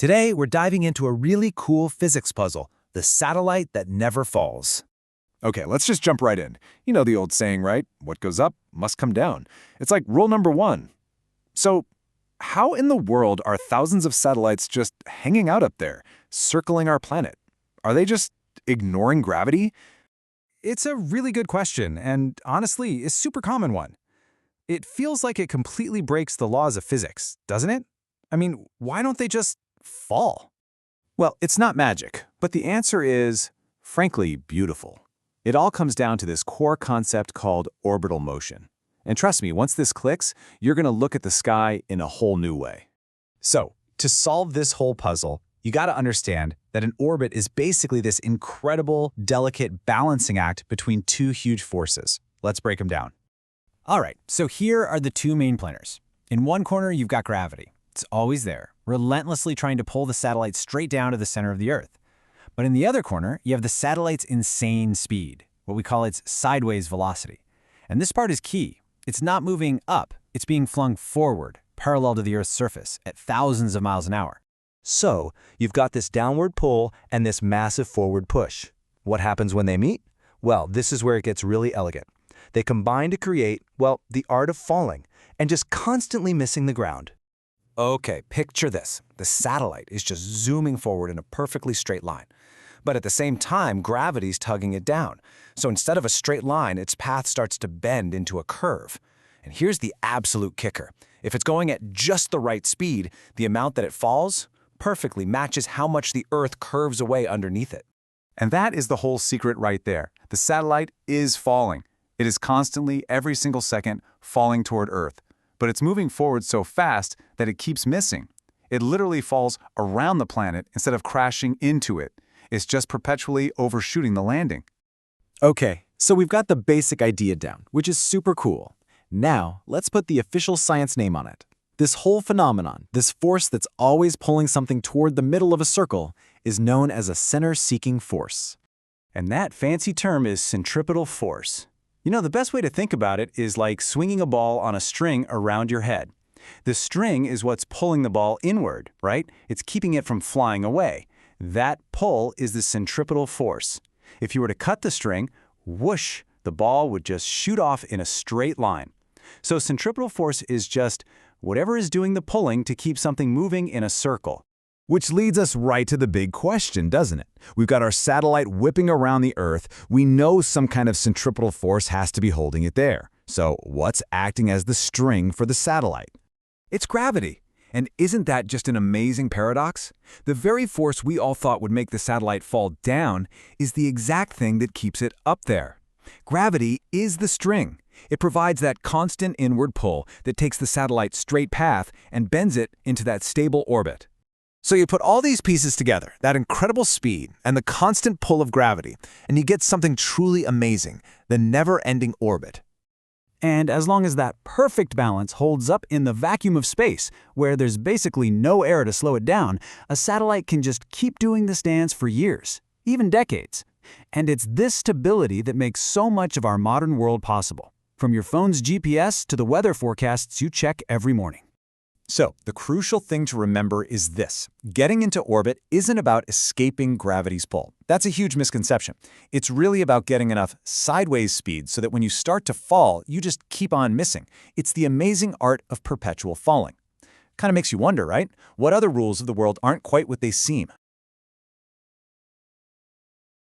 Today, we're diving into a really cool physics puzzle, the satellite that never falls. Okay, let's just jump right in. You know the old saying, right? What goes up must come down. It's like rule number one. So, how in the world are thousands of satellites just hanging out up there, circling our planet? Are they just ignoring gravity? It's a really good question, and honestly, a super common one. It feels like it completely breaks the laws of physics, doesn't it? I mean, why don't they just fall? Well, it's not magic, but the answer is, frankly, beautiful. It all comes down to this core concept called orbital motion. And trust me, once this clicks, you're going to look at the sky in a whole new way. So, to solve this whole puzzle, you got to understand that an orbit is basically this incredible, delicate balancing act between two huge forces. Let's break them down. All right, so here are the two main planers. In one corner, you've got gravity. It's always there, relentlessly trying to pull the satellite straight down to the center of the Earth. But in the other corner, you have the satellite's insane speed, what we call its sideways velocity. And this part is key. It's not moving up, it's being flung forward, parallel to the Earth's surface, at thousands of miles an hour. So, you've got this downward pull and this massive forward push. What happens when they meet? Well, this is where it gets really elegant. They combine to create, well, the art of falling, and just constantly missing the ground. Okay, picture this. The satellite is just zooming forward in a perfectly straight line. But at the same time, gravity's tugging it down. So instead of a straight line, its path starts to bend into a curve. And here's the absolute kicker. If it's going at just the right speed, the amount that it falls perfectly matches how much the Earth curves away underneath it. And that is the whole secret right there. The satellite is falling. It is constantly, every single second, falling toward Earth. But it's moving forward so fast that it keeps missing. It literally falls around the planet instead of crashing into it. It's just perpetually overshooting the landing. Okay, so we've got the basic idea down, which is super cool. Now, let's put the official science name on it. This whole phenomenon, this force that's always pulling something toward the middle of a circle, is known as a center-seeking force. And that fancy term is centripetal force. You know, the best way to think about it is like swinging a ball on a string around your head. The string is what's pulling the ball inward, right? It's keeping it from flying away. That pull is the centripetal force. If you were to cut the string, whoosh, the ball would just shoot off in a straight line. So centripetal force is just whatever is doing the pulling to keep something moving in a circle. Which leads us right to the big question, doesn't it? We've got our satellite whipping around the Earth. We know some kind of centripetal force has to be holding it there. So what's acting as the string for the satellite? It's gravity. And isn't that just an amazing paradox? The very force we all thought would make the satellite fall down is the exact thing that keeps it up there. Gravity is the string. It provides that constant inward pull that takes the satellite's straight path and bends it into that stable orbit. So you put all these pieces together, that incredible speed and the constant pull of gravity, and you get something truly amazing, the never-ending orbit. And as long as that perfect balance holds up in the vacuum of space, where there's basically no air to slow it down, a satellite can just keep doing this dance for years, even decades. And it's this stability that makes so much of our modern world possible, from your phone's GPS to the weather forecasts you check every morning. So, the crucial thing to remember is this. Getting into orbit isn't about escaping gravity's pull. That's a huge misconception. It's really about getting enough sideways speed so that when you start to fall, you just keep on missing. It's the amazing art of perpetual falling. Kind of makes you wonder, right? What other rules of the world aren't quite what they seem?